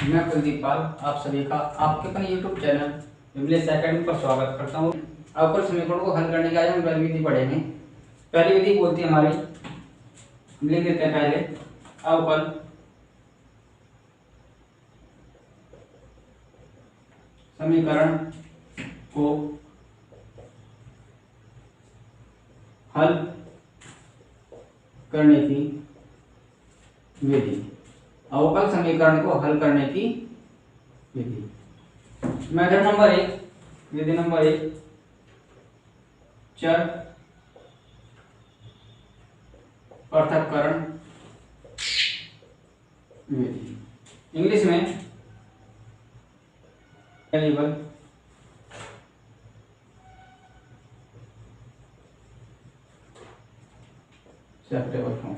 मैं कुलदीप पाल आप सभी का आपके अपने YouTube चैनल इंग्लिश एकेडमी पर स्वागत करता हूँ। अवकल समीकरण को हल करने के आज हम पहली विधि पढ़ेंगे। पहली विधि बोलती है हमारी, लिख देते हैं पहले, अवकल समीकरण को हल करने की विधि। अवकल समीकरण को हल करने की विधि। मेथड नंबर 1, विधि नंबर 1, चर पृथक्करण विधि। इंग्लिश में variable separable form.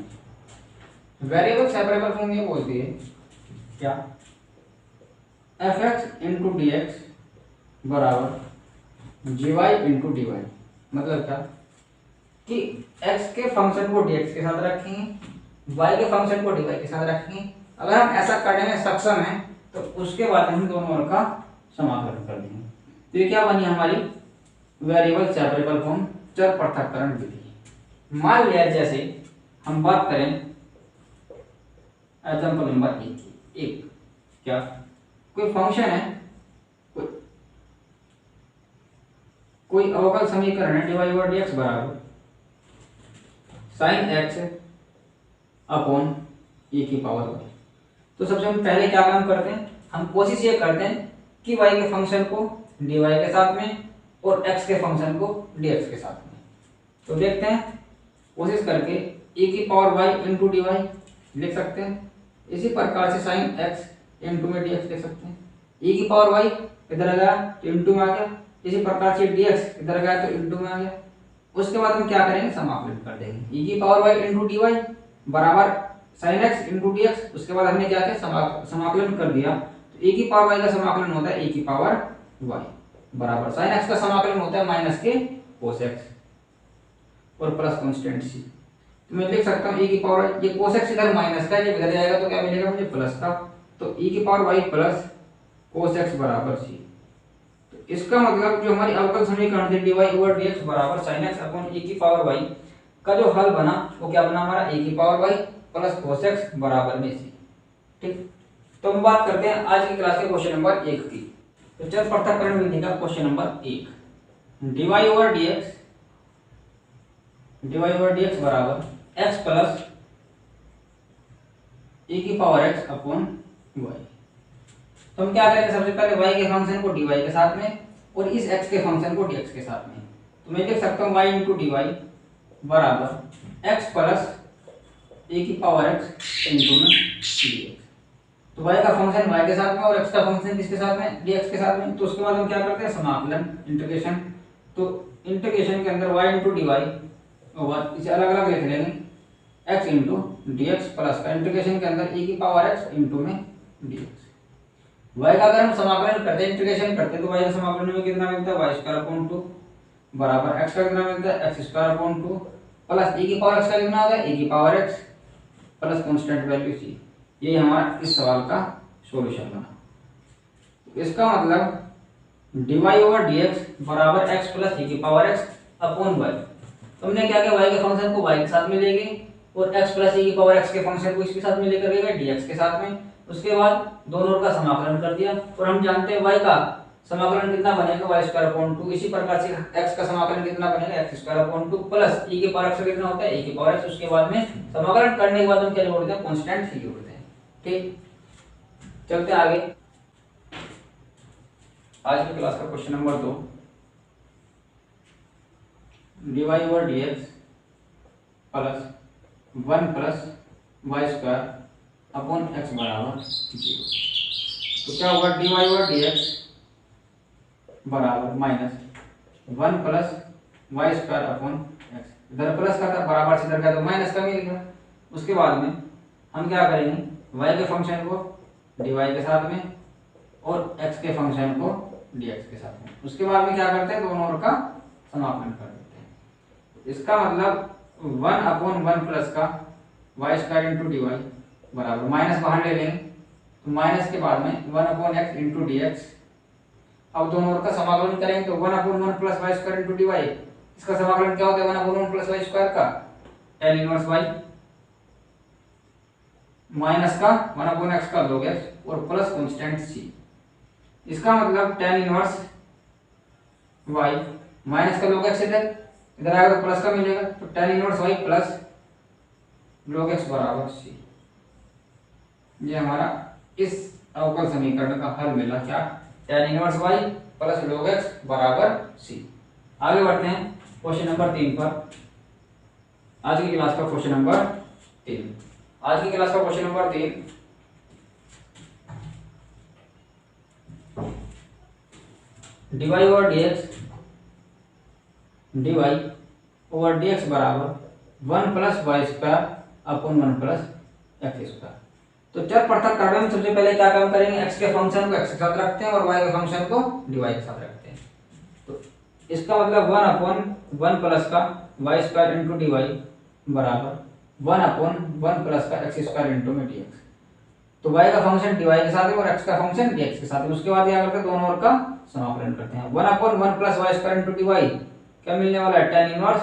Variable separable form ये बोलती है क्या, fx इंटू डी एक्स बराबर जी वाई इंटू डी वाई। मतलब क्या कि x के फंक्शन को dx के साथ रखेंगे, y के फंक्शन को dy के साथ रखेंगे। अगर हम ऐसा करने में सक्षम हैं तो उसके बाद हम दोनों ओर का समाकलन कर देंगे। तो ये क्या बनी हमारी वेरिएबल सेपरेबल फॉर्म, चर पृथक्करण विधि। मान लिया जैसे हम बात करें एग्जाम्पल नंबर 1, क्या कोई फंक्शन है, कोई अवकल समीकरण है dy ओवर dx बराबर sin x अपॉन e की पावर y। तो सबसे हम पहले क्या काम करते हैं, हम कोशिश ये करते हैं कि y के फंक्शन को dy के साथ में और x के फंक्शन को dx के साथ में। तो देखते हैं कोशिश करके e की power y into D y लिख सकते हैं। इसी प्रकार से साइन x इंटू में dx लिख सकते हैं। e की पावर y इधर आ गया तो इंटू में आ गया, इसी प्रकार से dx इधर गया तो इंटू में आ गया। उसके बाद हम क्या करेंगे, समाकलन कर देंगे। e की power y into D Y बराबर sine x into D X. उसके बाद हमने क्या किया, समाकलन कर दिया। तो e की पावर y का समाकलन होता है e की पावर y बराबर साइन x का समाकलन होता है माइनस के कोस x और प्लस कांस्टेंट c। तो मैं लिख सकता हूँ e की पावर, ये कोस x इधर माइनस का, ये इधर जाएगा तो क्या मिलेगा मुझे, प्लस का। तो e की power y plus cos x बराबर c। तो इसका मतलब जो हमारी अवकल समीकरण थी dy ओवर dx बराबर sin x अपॉन e की पावर y का जो हल बना वो क्या बना हमारा, e की power y plus cos x बराबर में c। ठीक, तो हम बात करते हैं आज की क्लास के क्वेश्चन नंबर 1 की। तो चर पृथक्करण विधि का question number 1, dy over dx बराबर x प्लस e की पावर x अपॉन y। तो हम क्या करेंगे, सबसे पहले y के फंक्शन को dy के साथ में और इस x के फंक्शन को dx के साथ में। तो मैं लिख सकता हूँ y इंटू डी वाई बराबर x प्लस e की पावर x इंटू में dx। तो y का फंक्शन y के साथ में और x का फंक्शन किसके साथ में, dx के साथ में। तो उसके बाद हम क्या करते हैं, समाकलन, इंटीग्रेशन। तो इंटीग्रेशन के अंदर y इंटू डी वाई और इसे अलग अलग लिख लेंगे, x into D x plus का इंटीग्रेशन के अंदर e की पावर x इंटू में dx। y का अगर हम समाकलन करते हैं, इंटीग्रेशन करते हैं, तो y का समाकलन में कितना मिलता है, y स्क्वायर अपॉन 2 बराबर x का कितना मिलता है, x square upon 2 plus e की पावर x का कितना होगा, e की power x plus constant value c। ये हमारा इस सवाल का सॉल्यूशन बना। इसका मतलब dy ओवर dx बराबर x प्लस e की पावर x अपॉन y। तुमने क्या किया, y के फंक्शन को y के साथ में ले गए और x प्लस e की पावर x के फंक्शन को इसके साथ में लेकर गए dx के साथ में। उसके बाद दोनों का समाकलन कर दिया और हम जानते हैं y का समाकलन कितना बनेगा, y स्क्वायर अपॉन 2। इसी प्रकार से x का समाकलन कितना बनेगा, x square upon 2 plus e के पावर x कितना होता है, e के पावर x। उसके बाद में समाकलन करने के बाद हम क्या जोड़ते हैं, कांस्टेंट c जोड़ते हैं। ठीक, चलते आगे। आज की क्लास का question number 2, dy over dx plus 1 plus y square upon x बराबर 0। तो क्या होगा, dy ओवर dx बराबर minus 1 plus y square upon x। इधर प्लस का था, बराबर से इधर का तो माइनस का मिलेगा। उसके बाद में हम क्या करेंगे, y के फंक्शन को dy के साथ में और x के फंक्शन को dx के साथ में। उसके बाद में क्या करते हैं, दोनों ओर का समाकलन कर देते हैं। इसका मतलब 1 अपॉन 1 प्लस का y square into D Y बराबर, माइनस बाहर ले लेंगे तो माइनस के बाद में 1/x इंटू डी एक्स। अब दोनों ओर का समाकलन करेंगे तो 1/1 plus y square into D y. इसका समाकलन क्या होता है 1/1 प्लस वाई स्क्वायर का tan इनवर्स वाई माइनस का 1/x का log x और प्लस कांस्टेंट c। इसका मतलब tan इनवर्स y माइनस का log x इधर आएगा तो प्लस का मिलेगा, तो tan inverse y plus log x बराबर c। ये हमारा इस अवकल समीकरण का हल मिला, क्या tan inverse y plus log x बराबर c। आगे बढ़ते हैं क्वेश्चन नंबर 3 पर। आज की क्लास का क्वेश्चन नंबर 3। आज की क्लास का question number 3, dy over dx dy over dx बराबर 1 plus y square upon 1 plus x square. तो चर पृथक करने में सबसे पहले क्या काम करेंगे, x के फंक्शन को x के साथ रखते हैं और y के फंक्शन को dy के साथ रखते हैं। तो इसका मतलब 1/1 प्लस का y square into D Y बराबर 1/1 प्लस का एक्स स्क्वायर इंटू में dx। तो y का फंक्शन dy के साथ है और x का फंक्शन dx के साथ है। उसके बाद क्या करते हैं, दोनों ओर का समाकलन करते हैं। 1/1 plus y square into D y क्या मिलने वाला है tan इनवर्स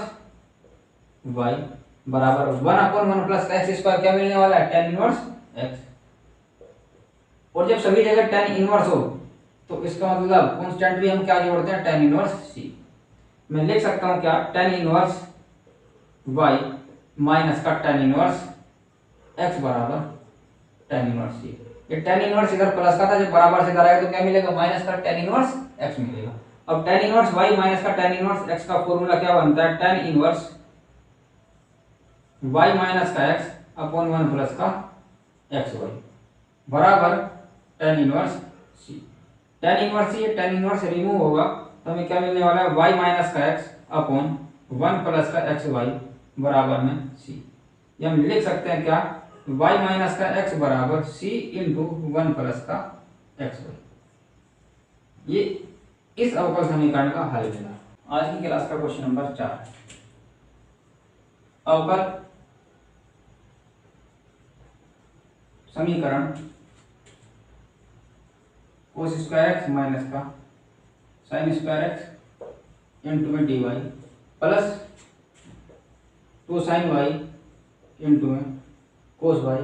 y बराबर 1/1 प्लस का एक्स स्क्वायर क्या मिलने वाला है tan इनवर्स x। और जब सभी जगह tan इनवर्स हो तो इसका मतलब कांस्टेंट भी हम क्या जोड़ते हैं tan इनवर्स c। मैं लिख सकता हूं क्या tan इनवर्स y माइनस का tan इनवर्स x बराबर tan इनवर्स c। ये tan इनवर्स इधर प्लस का था, जब बराबर से इधर आएगा तो क्या मिलेगा माइनस का tan इनवर्स x मिलेगा। अब tan इनवर्स y माइनस का tan इनवर्स x का फॉर्मूला क्या बनता है, tan इनवर्स y माइनस का x अपॉन 1 प्लस का xy बराबर tan inverse c। tan inverse c, tan inverse remove होगा तो हमें क्या मिलने वाला है y माइनस का x अपॉन 1 प्लस का xy बराबर में c। ये हम लिख सकते हैं क्या y माइनस का x बराबर c इंटू 1 प्लस का xy। ये इस अवकल समीकरण का हल मिला। आज की क्लास का क्वेश्चन नंबर 4, अवकल समीकरण cos स्क्वायर एक्स माइनस का साइन स्क्वायर एक्स इंटू में D Y plus 2 sine Y into में cos Y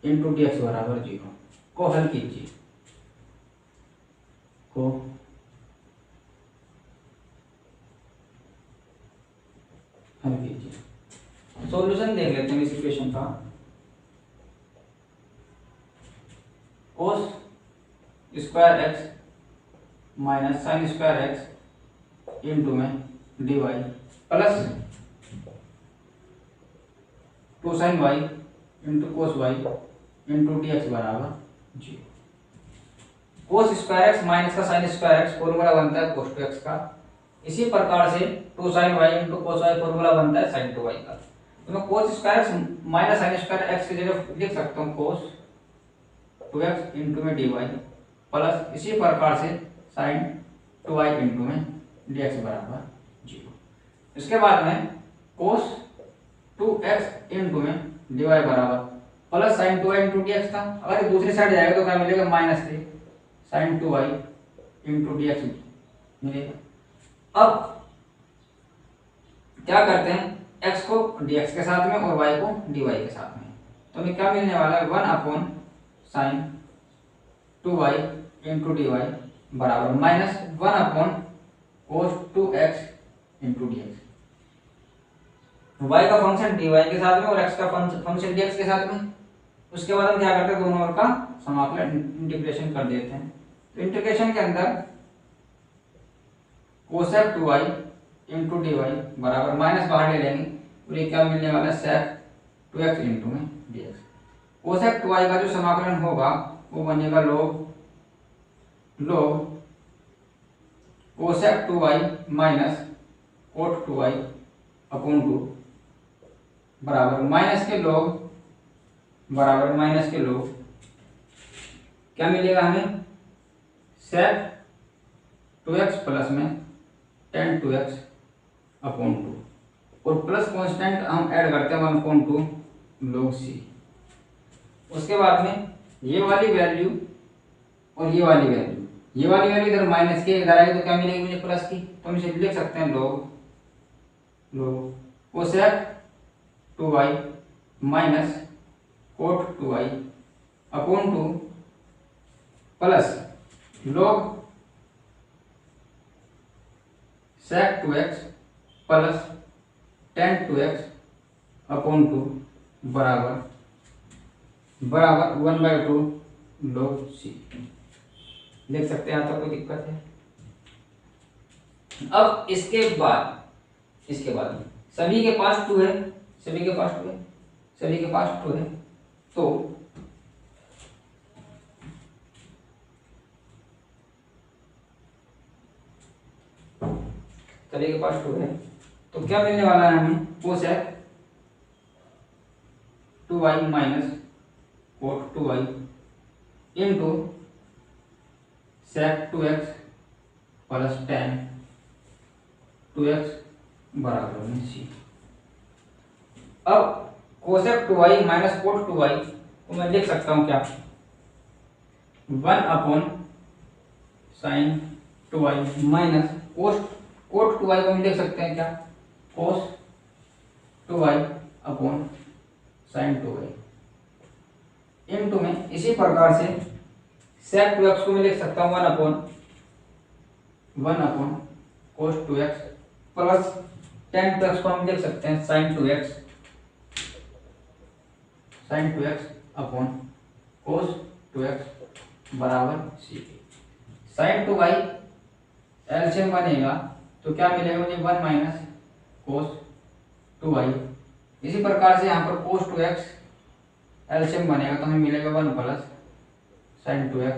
into D x बराबर 0 को हल कीजिए। को हल कीजिए। सॉल्यूशन देख लेते हैं इस इक्वेशन का। Cos square x minus sine square x into में D Y plus 2 sine Y into cos Y into D x बराबर 0। कोस स्क्वायर एक्स माइनस का साइन स्क्वायर एक्स फॉर्मूला बनता है कोस टू एक्स का। इसी प्रकार से 2 sine Y into cos y formula बनता है साइन टू वाई का। तो मैं cos square x minus sine square x की जगह लिख सकता हूँ कोस 2x इंटू में डी वाई प्लस इसी प्रकार से साइन 2y इंटू में dx बराबर 0। इसके बाद में कोस 2x इंटू में dy बराबर plus sign 2y into dx था। अगर दूसरी साइड जाएगा तो क्या मिलेगा minus 3 sign 2y into dx मिलेगा। अब क्या करते हैं x को dx के साथ में और y को dy के साथ में, तो हमें क्या मिलने वाला है 1 sine 2y into D Y बराबर minus 1 cos 2x into D x. y का फंक्शन dy के साथ में और x का फंक्शन dx के साथ में। उसके बाद हम क्या करते हैं दोनों ओर का समाकलन इंटीग्रेशन कर देते हैं। तो इंटीग्रेशन के अंदर cosec 2y into D Y बराबर माइनस बाहर ले लेंगे और ये क्या मिलने वाला है सेक 2x इंटू में dx। कोसेक 2y का जो समाकलन होगा वो बनेगा log cosec 2y minus cot 2y upon 2 बराबर माइनस के log बराबर माइनस के log क्या मिलेगा हमें सेक 2x प्लस में tan 2x अपॉन 2 और प्लस कांस्टेंट हम ऐड करते हैं 1/2 log c। उसके बाद में ये वाली वैल्यू और ये वाली वैल्यू, ये वाली वैल्यू इधर माइनस की इधर आएगी तो क्या मिलेगी मुझे प्लस की, तो हम इसे लिख सकते हैं log cosec 2y minus cot 2y upon 2 plus log sec 2x plus tan 2x upon 2 बराबर 1/2 log c। देख सकते हैं यहाँ तक कोई दिक्कत है? अब इसके बाद सभी के पास 2 है, सभी के पास 2 है, तो सभी के पास 2 है, तो क्या मिलने वाला है हमें cosec 2y minus cot 2y into sec 2x plus tan 2x बराबर में c। अब cosec 2y minus cot 2y को मैं लिख सकता हूं क्या, 1 upon sine 2y minus cot 2y को हम लिख सकते हैं क्या, कोस 2y upon sine 2y into में इसी प्रकार से sec 2x को मैं लिख सकता हूँ 1 अपॉन कोस 2x प्लस tan 2x को हम लिख सकते हैं साइन 2x अपॉन कोस 2x बराबर c। साइन 2y एलसीएम बनेगा तो क्या मिलेगा मुझे 1 माइनस कोस 2y, इसी प्रकार से यहाँ पर कोस 2x एलसीएम बनेगा तो हमें मिलेगा 1 प्लस साइन 2x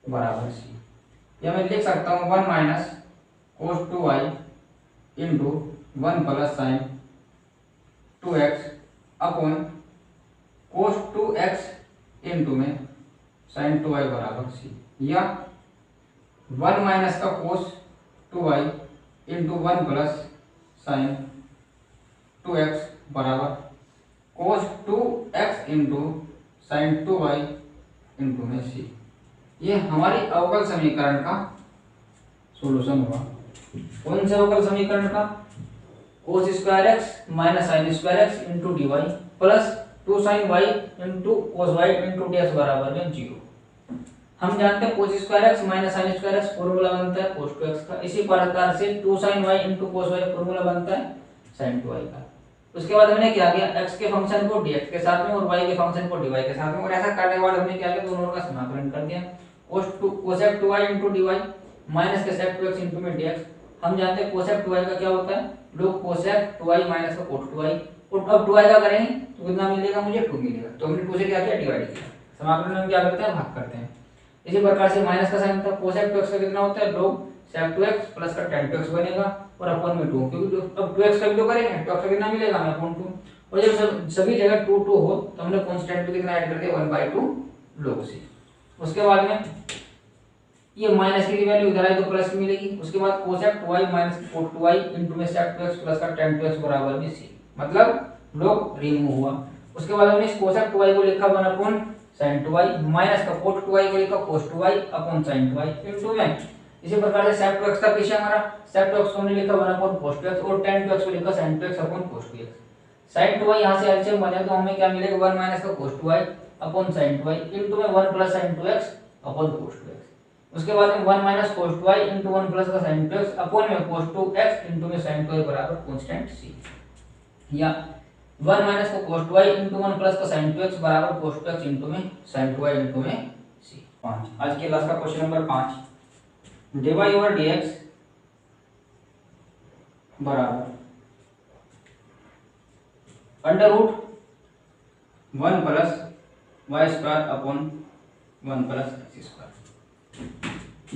बराबर c। या मैं लिख सकता हूँ 1 minus cos 2y into 1 plus sign 2x upon कोस 2x इंटू में साइन 2y बराबर c, या 1 माइनस का कोस 2y into 1 plus sign 2x बराबर कोस 2x into sine 2y into में c। ये हमारी अवकल समीकरण का सॉल्यूशन हुआ। कौन से अवकल समीकरण का, cos square x minus sine square x into D Y plus 2 sine Y into cos Y into D x बराबर में 0। हम जानते हैं cos square x minus sine square x formula बनता है कोस 2x का, इसी प्रकार से 2 sine Y into cos y formula बनता है साइन 2y का। उसके बाद हमने क्या किया, x के फंक्शन को dx के साथ में और y के फंक्शन को dy के साथ में, और ऐसा करने के बाद हमने क्या किया, दोनों का समाकलन कर दिया। Cosec 2y into dy minus के सेक 2x इंटू में dx। हम जानते हैं कोसेक 2y का क्या होता है, लोग कोसेक 2y माइनस का कोट 2y, और अब 2y का करेंगे तो कितना मिलेगा, मुझे 2 मिलेगा, तो हमने 2 से क्या किया, डिवाइड किया। समाकलन में क्या करते हैं, भाग करते हैं। इसी प्रकार से माइनस का साइन था, कोसेक 2x का कितना होता है, लोग सेक 2x प्लस का tan 2x बनेगा और अपन में 2, क्योंकि अब 2x का भी तो करेंगे, 2x का कितना मिलेगा हमें अपॉन 2, और जब सभी जगह 2 2 हो तो हमने कांस्टेंट पे कितना ऐड कर दिया, 1/2 log c। उसके बाद में ये माइनस की वैल्यू इधर आई तो प्लस की मिलेगी। उसके बाद cosec 2y minus cot 2y into में सेक 2x प्लस का tan 2x बराबर में c, मतलब log रिमूव हुआ। उसके बाद हमने इस कोसेक 2y को लिखा 1 अपॉन sin 2y माइनस का कोट 2y को लिखा cos 2y upon sin 2y into में इसी प्रकार से sec 2x का पीछे हमारा sec 2x को हमने लिखा 1 अपॉन cos 2x और tan 2x को लिखा sin 2x upon cos 2x। sin 2y यहां से एलसीएम बने तो हमें क्या मिलेगा, 1 माइनस का cos 2y upon sin 2y into में 1 plus sin 2x upon cos 2x। उसके बाद में 1 minus cos 2y into 1 plus का sin 2x अपॉन में cos 2x इनटू में sin 2y बराबर कांस्टेंट c, या 1 माइनस का cos 2y इनटू 1 प्लस का sin 2x बराबर cos 2x इनटू में sin 2y इनटू में c। 5 आज के क्लास का question number 5, dy over dx बराबर under root 1 plus y square upon 1 plus x square.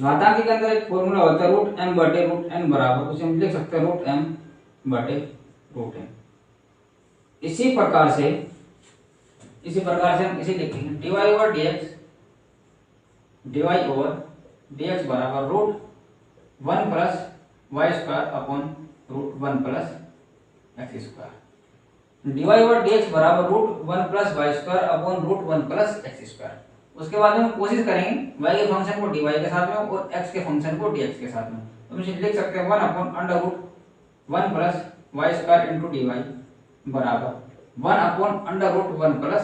घातांक के अंदर एक फॉर्मूला होता है रूट m बटे रूट n बराबर, उसे हम लिख सकते हैं रूट m बटे रूट n। इसी प्रकार से हम इसे लिखेंगे dy ओवर dx बराबर root 1 plus y square upon root 1 plus x square. dy over dx बराबर root 1 plus y square upon root 1 plus x square. उसके बाद में हम कोशिश करेंगे y के फंक्शन को dy के साथ में और x के फंक्शन को dx के साथ में। तो हम इसे लिख सकते हैं 1 upon under root 1 plus y square into D Y बराबर 1 upon under root 1 plus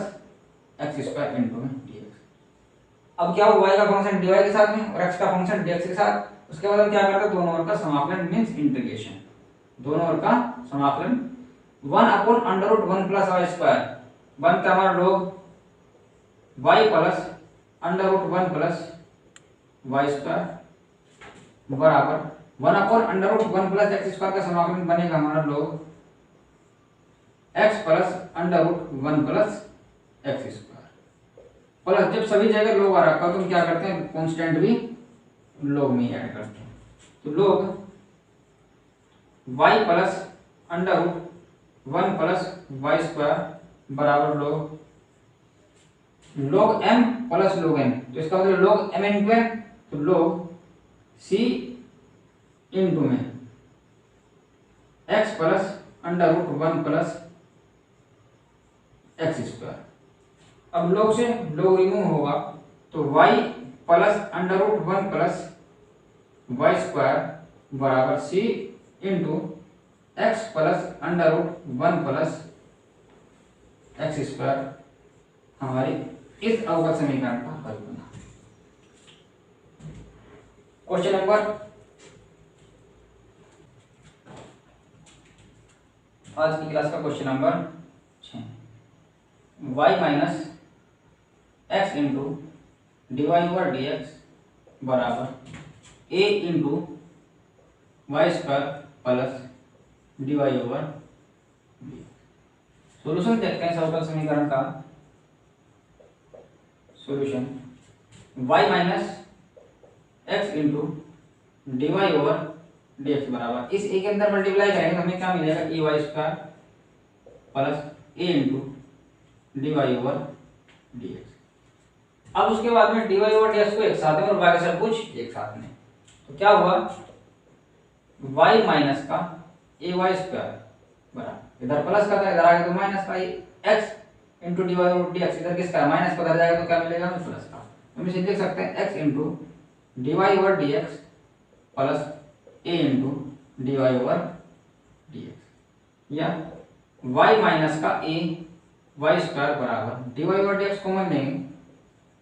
x square into dx। अब क्या हो y का फंक्शन dy के साथ में और x का फंक्शन dx के साथ। उसके बाद हम क्या करते हैं दोनों ओर का समाकलन मींस इंटीग्रेशन, दोनों ओर का समाकलन 1 upon under root 1 plus y square बनता है हमारा log y plus under root 1 plus y square बराबर 1 upon under root 1 plus x square का समाकलन बनेगा हमारा log x plus under root 1 plus x square plus जब सभी जगह लोग आ रखा तो हम क्या करते हैं कांस्टेंट भी लोग में ऐड करते हैं। तो log y plus under root 1 plus y square बराबर log m plus log n। तो इसका मतलब log m इंटू n, तो log c इंटू में x plus under root 1 plus x square. अब log से log रिमूव होगा तो y plus under root 1 plus y square बराबर c into x plus under root 1 plus x square हमारी इस अवकल समीकरण का हल बना। क्वेश्चन नंबर आज की क्लास का question number 6 y minus x into D Y over D x बराबर a into y square plus d Y over d. Solution देखते हैं अवकल समीकरण का। Solution y minus x into D Y over D x बराबर इस a के अंदर मल्टीप्लाई करेंगे तो हमें क्या मिलेगा A Y square plus a into D Y over D X. अब उसके बाद में D Y over D X को एक साथ में और y का सब कुछ एक साथ में, तो क्या हुआ y माइनस का ए वाई स्क्वायर बराबर इधर प्लस का था इधर आ गया तो माइनस का x into D Y over D x. इधर किसका माइनस का उधर जाएगा तो क्या मिलेगा हमें प्लस का। हम इसे लिख सकते हैं x into D Y over D x plus a into D Y over D x या y माइनस का a वाई स्क्वायर बराबर d Y over D x common लेंगे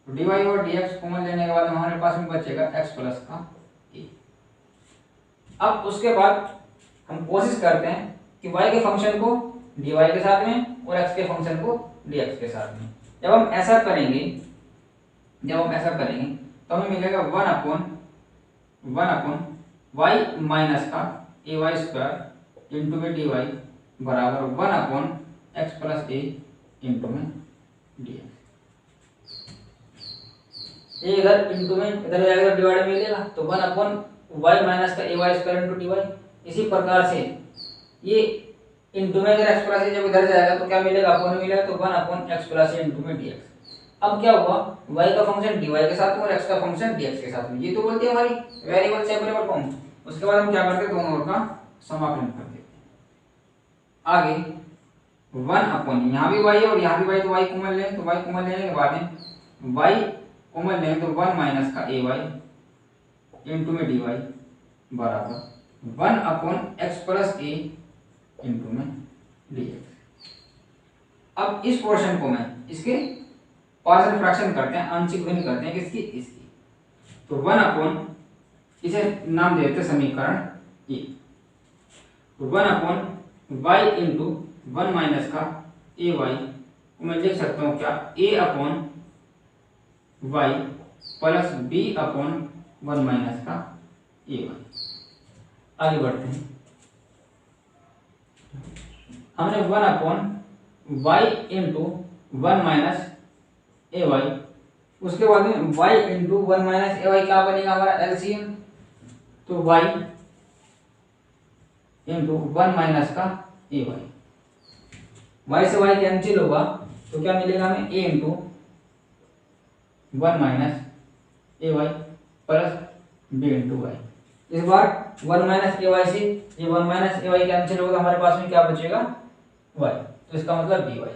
तो d Y over D x common लेने के बाद हमारे पास में बचेगा x प्लस का a। अब उसके बाद हम कोशिश करते हैं कि y के फंक्शन को dy के साथ में और x के फंक्शन को dx के साथ में। जब हम ऐसा करेंगे तो हमें मिलेगा 1 अपॉन y माइनस का ए वाई स्क्वायर इंटू में डी वाई बराबर 1 अपॉन एक्स प्लस ए इंटू में डी एक्स। ये इधर इंटू में इधर जाएगा डिवाइड में मिलेगा तो 1 अपॉन y माइनस का ए Y square into D Y. इसी प्रकार से ये इंटू में अगर एक्स प्लस ए जब इधर जाएगा तो क्या मिलेगा अपॉन में मिलेगा तो 1 अपॉन एक्स प्लस ए इंटू में डी एक्स। अब क्या हुआ y का फंक्शन dy के साथ में और x का फंक्शन dx के साथ में, ये तो बोलती है हमारी वेरिएबल सेपरेबल फॉर्म। उसके बाद हम क्या करते हैं दोनों ओर का समाकलन कर देते हैं। आगे 1 अपॉन यहाँ भी y है और यहाँ भी y, तो y कॉमन लेंगे तो y कॉमन लेने के बाद में y कॉमन लेंगे तो 1 माइनस का ए वाई इंटू में डी वाई बराबर 1 अपॉन एक्स प्लस ए इंटू में डी एक्स। अब इस पोर्शन को मैं इसके पार्शियल फ्रैक्शन करते हैं, आंशिक भिन्न करते हैं किसकी इसकी। तो 1 अपॉन इसे नाम देते हैं समीकरण ए। तो 1 अपॉन वाई इंटू 1 माइनस का ए वाई को मैं लिख सकता हूँ क्या A upon Y plus B upon 1 minus का ए वाई। आगे बढ़ते हैं। हमने 1 अपॉन वाई इंटू 1 माइनस ए वाई, उसके बाद में y इंटू 1 माइनस ए वाई क्या बनेगा हमारा एलसीएम, तो y इंटू 1 माइनस का ए वाई, y से y कैंसिल होगा तो क्या मिलेगा हमें a into 1 minus A y plus b into y. इस बार 1 माइनस ए वाई से ये 1 माइनस ए वाई कैंसिल होगा, हमारे पास में क्या बचेगा y। तो इसका मतलब बी वाई।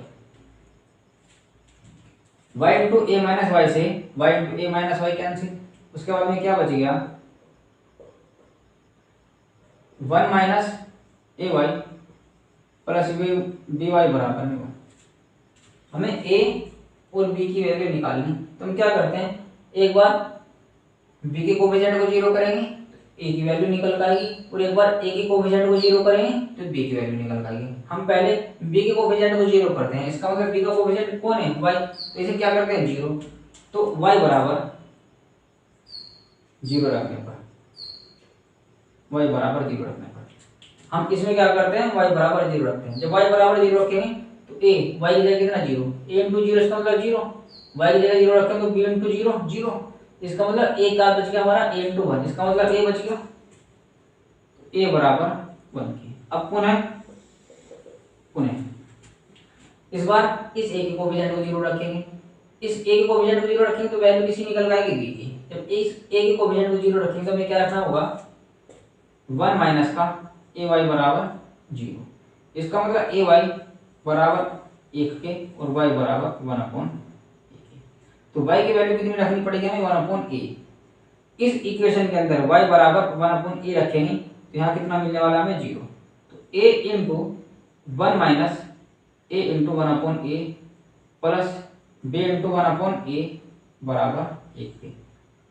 वाई इंटू ए माइनस वाई से वाई इंटू ए माइनस वाई कैंसिल, उसके बाद में क्या बच गया 1 माइनस ए वाई प्लस बी वाई बराबर में 1। हमें ए और बी की वैल्यू निकालनी, तो हम क्या करते हैं, एक बार बी के कोफिशिएंट को जीरो करेंगे तो ए की वैल्यू निकल कर आएगी, और एक बार ए के कोफिशिएंट को जीरो करेंगे तो बी की वैल्यू निकल कर आएगी। हम पहले बी के कोफिशिएंट को जीरो करते हैं, इसका मतलब बी का कोफिशिएंट कौन है, वाई, तो इसे क्या करते हैं जीरो, तो वाई बराबर जीरो रखने पर, वाई बराबर जीरो रखने पर हम इसमें क्या करते हैं, वाई बराबर जीरो रखते हैं। जब वाई बराबर जीरो रखेंगे तो ए वाई की जगह कितना जीरो, ए इंटू जीरो इसका मतलब जीरो, वाई की जगह जीरो रखेंगे तो बी इंटू जीरो जीरो, इसका मतलब ए का बच गया हमारा ए इंटू वन, इसका मतलब ए बच गया ए बराबर 1 की। अब पुनः इस बार इस ए के कोफिशिएंट को जीरो रखेंगे, इस ए के कोफिशिएंट को जीरो रखेंगे तो वैल्यू किसी निकल आएगी बी की। जब इस ए के कोफिशिएंट को जीरो रखेंगे तो हमें क्या रखना होगा 1 माइनस का ए वाई बराबर जीरो, इसका मतलब ए वाई बराबर 1 के और वाई बराबर 1/a के। तो वाई की वैल्यू कितनी रखनी पड़ेगी हमें 1/a। इस इक्वेशन के अंदर वाई बराबर 1/a रखेंगे तो यहाँ कितना मिलने वाला हमें जीरो, तो a into 1 minus a into 1/a plus b into 1/a बराबर 1 के।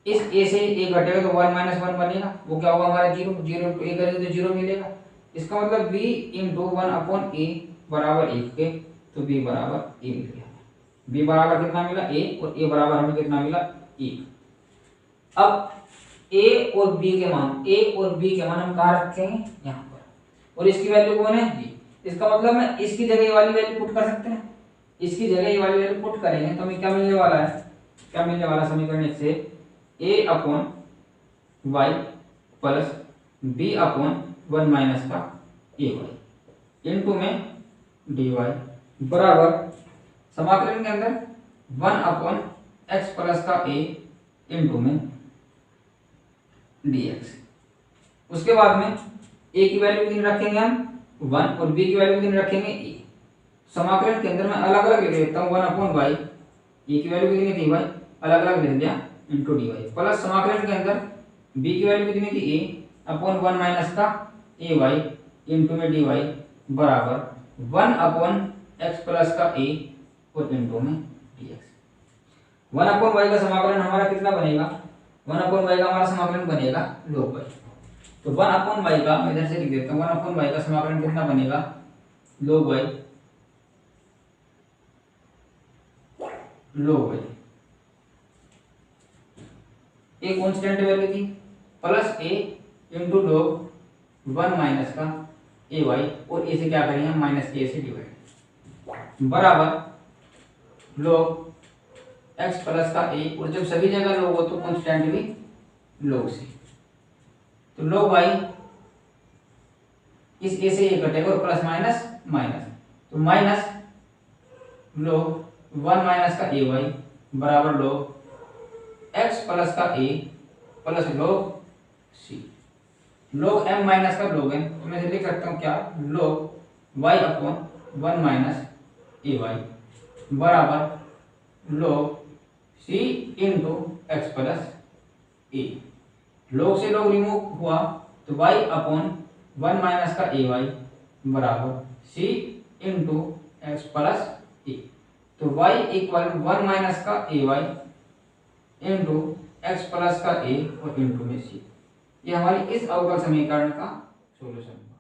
इस a से a घटेगा तो 1 माइनस 1 बनेगा, वो क्या होगा हमारा जीरो, जीरो इंटू a करेंगे तो जीरो मिलेगा, इसका मतलब b इंटू 1/a बराबर 1 के, तो b बराबर a मिल गया। b बराबर कितना मिला a, और a बराबर हमें कितना मिला 1। अब a और b के मान हम कहाँ रखेंगे, यहाँ पर, और इसकी वैल्यू कौन है b, इसका मतलब मैं इसकी जगह ये वाली वैल्यू पुट कर सकते हैं, इसकी जगह ये वाली वैल्यू पुट करेंगे तो हमें क्या मिलने वाला है, क्या मिलने वाला समीकरण से a upon Y plus b upon 1 minus का ए वाई इंटू में डी वाई बराबर समाकलन के अंदर 1 अपॉन एक्स प्लस का a इंटू में dx। उसके बाद में a की वैल्यू कितनी रखेंगे हम 1 और b की वैल्यू कितनी रखेंगे a। समाकलन के अंदर मैं अलग अलग लिख देता हूँ 1 अपॉन वाई, a की वैल्यू कितनी थी वाई, अलग अलग लिख दिया इंटू डी वाई, प्लस समाकलन के अंदर b की वैल्यू कितनी थी a अपॉन 1 माइनस का ए वाई इंटू में डी वाई बराबर 1 अपॉन एक्स प्लस का a और इंटू में dx। 1 अपॉन वाई का समाकलन हमारा कितना बनेगा, 1 अपॉन वाई का हमारा समाकलन बनेगा log वाई, तो 1 अपॉन वाई का मैं इधर से लिख देता हूँ, 1 अपॉन वाई का समाकलन कितना बनेगा log Y, A constant value थी plus a into log 1 minus का ए वाई, और ए से क्या करेंगे हम माइनस ए से डिवाइड बराबर log एक्स प्लस का ए, और जब सभी जगह log हो तो कांस्टेंट भी log से, तो log वाई इस ए से ए कटेगा और प्लस माइनस माइनस, तो माइनस log 1 माइनस का ए वाई बराबर log एक्स प्लस का ए प्लस log सी, log m माइनस का log n, तो मैं लिख सकता हूँ क्या log y अपॉन 1 माइनस ए वाई बराबर log c into x plus A. log से log रिमूव हुआ तो y अपॉन 1 माइनस का ए वाई बराबर c into x plus A, तो y इक्वल 1 माइनस का ए वाई इंटू एक्स प्लस का ए और इंटू में सी। ये हमारी इस अवकल समीकरण का सॉल्यूशन है।